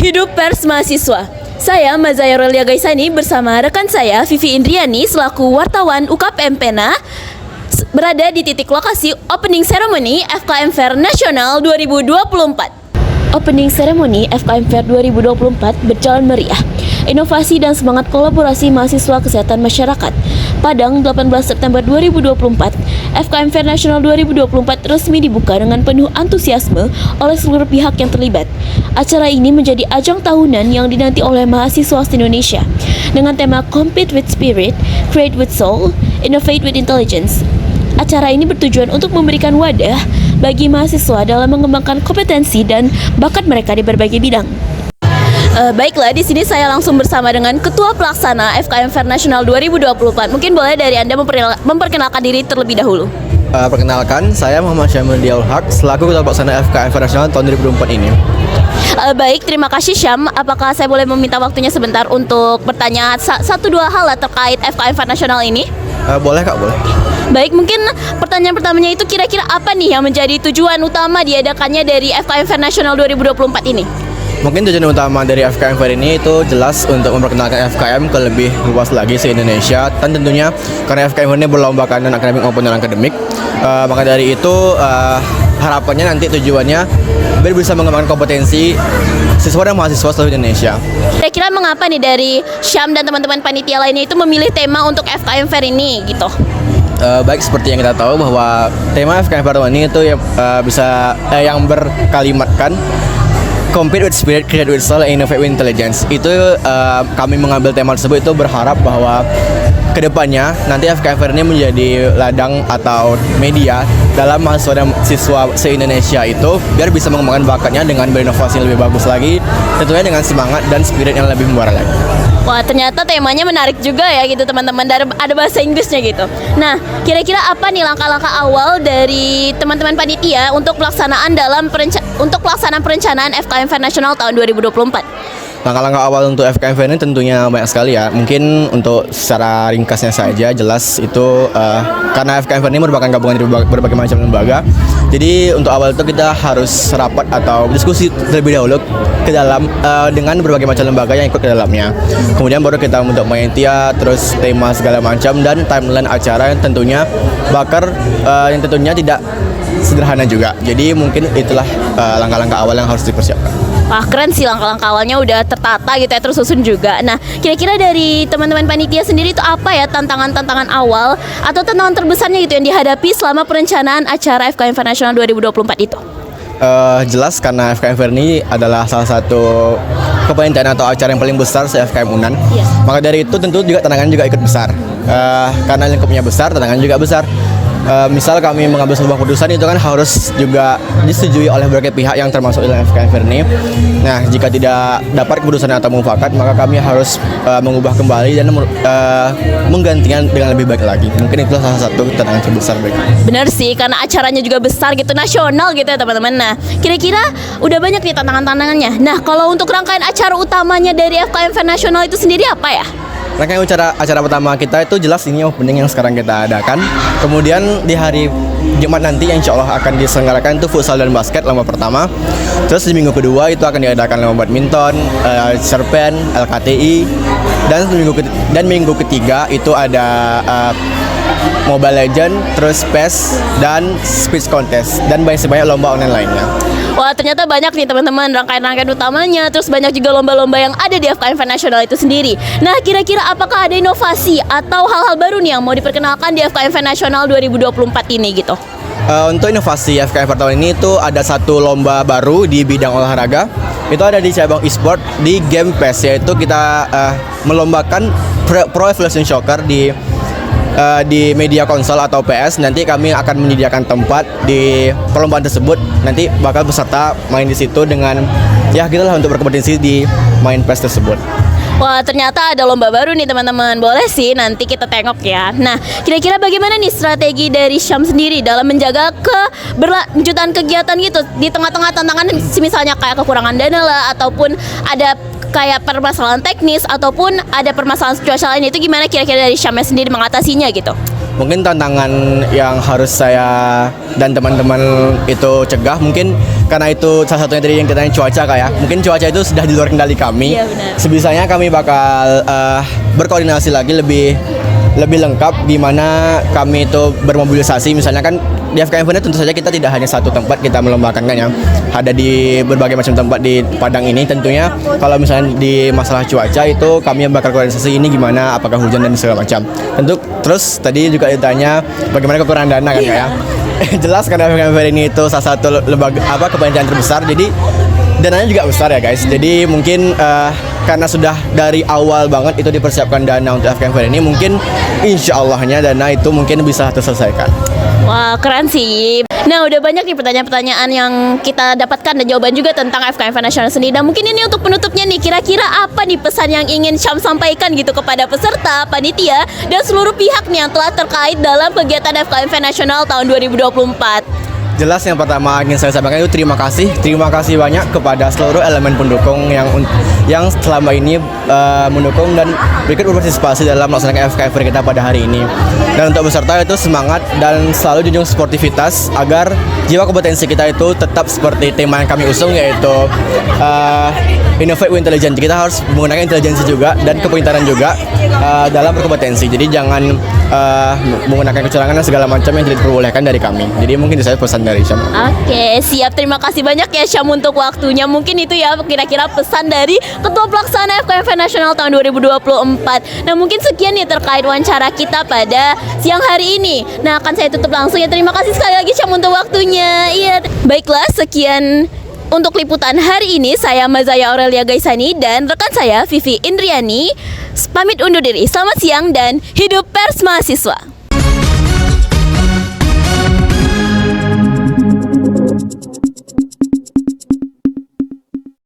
Hidup Pers Mahasiswa. Saya Mazaya Aurelia Gaisani bersama rekan saya Vivi Indriani selaku wartawan UKAP Empena berada di titik lokasi opening ceremony FKM Fair Nasional 2024. Opening ceremony FKM Fair 2024 berjalan meriah. Inovasi dan semangat kolaborasi mahasiswa kesehatan masyarakat. Padang 18 September 2024, FKM Fair Nasional 2024 resmi dibuka dengan penuh antusiasme oleh seluruh pihak yang terlibat. Acara ini menjadi ajang tahunan yang dinanti oleh mahasiswa Indonesia dengan tema Compete with Spirit, Create with Soul, Innovate with Intelligence. Acara ini bertujuan untuk memberikan wadah bagi mahasiswa dalam mengembangkan kompetensi dan bakat mereka di berbagai bidang. Baiklah, di sini saya langsung bersama dengan Ketua Pelaksana FKM Fair Nasional 2024. Mungkin boleh dari Anda memperkenalkan diri terlebih dahulu. Perkenalkan, saya Muhammad Syamil Diaul Haq selaku Ketua Pelaksana FKM Fair Nasional tahun 2024 ini. Baik, terima kasih Syam. Apakah saya boleh meminta waktunya sebentar untuk bertanya satu dua hal terkait FKM Fair Nasional ini? Boleh Kak, boleh. Baik, mungkin pertanyaan pertamanya itu kira-kira apa nih yang menjadi tujuan utama diadakannya dari FKM Fair Nasional 2024 ini? Mungkin tujuan utama dari FKM Fair ini itu jelas untuk memperkenalkan FKM ke lebih luas lagi se-Indonesia. Dan tentunya karena FKM Fair ini berlombakan non akademik maupun non akademik, maka dari itu harapannya nanti tujuannya biar bisa mengembangkan kompetensi siswa dan mahasiswa seluruh Indonesia. Kira-kira mengapa nih dari Syam dan teman-teman panitia lainnya itu memilih tema untuk FKM Fair ini gitu? Baik, seperti yang kita tahu bahwa tema FKM Fair ini itu yang berkalimatkan Compete with Spirit, Create with Soul, Innovate with Intelligence. Itu kami mengambil tema tersebut itu berharap bahwa kedepannya nanti FKM Fair ini menjadi ladang atau media dalam mahasiswa dan siswa se-Indonesia itu biar bisa mengembangkan bakatnya dengan berinovasi yang lebih bagus lagi, tentunya dengan semangat dan spirit yang lebih membara lagi. Wah, ternyata temanya menarik juga ya gitu teman-teman, dan ada bahasa Inggrisnya gitu. Nah, kira-kira apa nih langkah-langkah awal dari teman-teman panitia untuk pelaksanaan perencanaan FKM Fair Nasional tahun 2024? Langkah-langkah awal untuk FKM Fair ini tentunya banyak sekali ya. Mungkin untuk secara ringkasnya saja jelas itu karena FKM Fair ini merupakan gabungan dari berbagai macam lembaga. Jadi untuk awal itu kita harus rapat atau diskusi terlebih dahulu ke dalam dengan berbagai macam lembaga yang ikut ke dalamnya. Kemudian baru kita membentuk panitia, terus tema segala macam dan timeline acara yang tentunya yang tentunya tidak sederhana juga. Jadi mungkin itulah langkah-langkah awal yang harus dipersiapkan. Wah, keren sih, langkah-langkah awalnya udah tertata gitu ya, tersusun juga. Nah, kira-kira dari teman-teman panitia sendiri itu apa ya tantangan-tantangan awal atau tantangan terbesarnya gitu yang dihadapi selama perencanaan acara FKM Fair Nasional 2024 itu? Jelas karena FKM Fair ini adalah salah satu kepanitiaan atau acara yang paling besar se-FKM Unan. Yes. Maka dari itu tentu juga tantangan juga ikut besar. Karena lingkupnya besar, tantangan juga besar. Misal kami mengambil sebuah keputusan itu kan harus juga disetujui oleh berbagai pihak yang termasuk dalam FKM Fair ini. Nah, jika tidak dapat keputusan atau mufakat, maka kami harus mengubah kembali dan menggantikan dengan lebih baik lagi. Mungkin itu salah satu tantangan terbesar bagi kami. Benar sih, karena acaranya juga besar gitu, nasional gitu ya teman-teman. Nah, kira-kira udah banyak nih tantangan-tantangannya. Nah, kalau untuk rangkaian acara utamanya dari FKM Fair Nasional itu sendiri apa ya? Rangkaian acara pertama kita itu jelas ini opening yang sekarang kita adakan. Kemudian di hari Jumat nanti yang insya Allah akan diselenggarakan itu futsal dan basket lomba pertama. Terus di minggu kedua itu akan diadakan lomba badminton, cerpen, LKTI, dan minggu ketiga itu ada Mobile Legend, terus PES dan speech contest dan banyak lomba online lainnya. Wah, ternyata banyak nih teman-teman rangkaian-rangkaian utamanya, terus banyak juga lomba-lomba yang ada di FKM Fair Nasional itu sendiri. Nah, kira-kira apakah ada inovasi atau hal-hal baru nih yang mau diperkenalkan di FKM Fair Nasional 2024 ini gitu? Untuk inovasi FKM Fair tahun ini itu ada satu lomba baru di bidang olahraga. Itu ada di cabang e-sport di game PES, yaitu kita melombakan Pro Evolution Soccer di media konsol atau PS. Nanti kami akan menyediakan tempat di perlombaan tersebut. Nanti bakal peserta main di situ dengan ya gitulah untuk berkompetisi di main PES tersebut. Wah, ternyata ada lomba baru nih teman-teman. Boleh sih nanti kita tengok ya. Nah, kira-kira bagaimana nih strategi dari Syam sendiri dalam menjaga keberlanjutan kegiatan gitu di tengah-tengah tantangan misalnya kayak kekurangan dana lah ataupun ada kayak permasalahan teknis ataupun ada permasalahan cuaca lain, itu gimana kira-kira dari Syamnya sendiri mengatasinya gitu? Mungkin tantangan yang harus saya dan teman-teman itu cegah mungkin karena itu salah satunya dari yang kita cuaca kayak mungkin cuaca itu sudah di luar kendali kami. Iya, benar. Sebisanya kami bakal berkoordinasi lagi lebih lengkap di mana kami itu bermobilisasi. Misalnya kan di FKM Event tentu saja kita tidak hanya satu tempat kita melombakan kan ya, ada di berbagai macam tempat di Padang ini. Tentunya kalau misalnya di masalah cuaca itu kami bakal koordinasi ini gimana, apakah hujan dan segala macam. Tentu terus tadi juga ditanya bagaimana kekurangan dana kan ya. Jelas karena FKM Event ini itu salah satu lembaga kepanitiaan terbesar, jadi dananya juga besar ya guys. Jadi mungkin karena sudah dari awal banget itu dipersiapkan dana untuk FKM Event ini, mungkin insya Allahnya dana itu mungkin bisa terselesaikan. Wah, keren sih. Nah, udah banyak nih pertanyaan-pertanyaan yang kita dapatkan dan jawaban juga tentang FKM Event Nasional sendiri. Dan mungkin ini untuk penutupnya nih, kira-kira apa nih pesan yang ingin Syam sampaikan gitu kepada peserta, panitia, dan seluruh pihak nih yang telah terkait dalam kegiatan FKM Event Nasional tahun 2024? Jelas yang pertama ingin saya sampaikan itu terima kasih banyak kepada seluruh elemen pendukung yang selama ini mendukung dan berikut berpartisipasi dalam melaksanakan FKM kita pada hari ini. Dan untuk peserta itu semangat dan selalu junjung sportivitas agar jiwa kompetensi kita itu tetap seperti tema yang kami usung, yaitu innovate with intelligence. Kita harus menggunakan intelijensi juga dan kepintaran juga dalam berkompetensi. Jadi jangan menggunakan kecurangan dan segala macam yang tidak diperbolehkan dari kami. Jadi mungkin itu saya pesan dari Syam. Oke, siap. Terima kasih banyak ya Syam untuk waktunya. Mungkin itu ya kira-kira pesan dari Ketua Pelaksana FKM Event Nasional tahun 2024. Nah, mungkin sekian nih terkait wawancara kita pada siang hari ini. Nah, akan saya tutup langsung ya. Terima kasih sekali lagi Syam untuk waktunya. Iya. Baiklah, sekian untuk liputan hari ini. Saya Mazaya Aurelia Gaisani dan rekan saya Vivi Indriani pamit undur diri. Selamat siang dan hidup pers mahasiswa.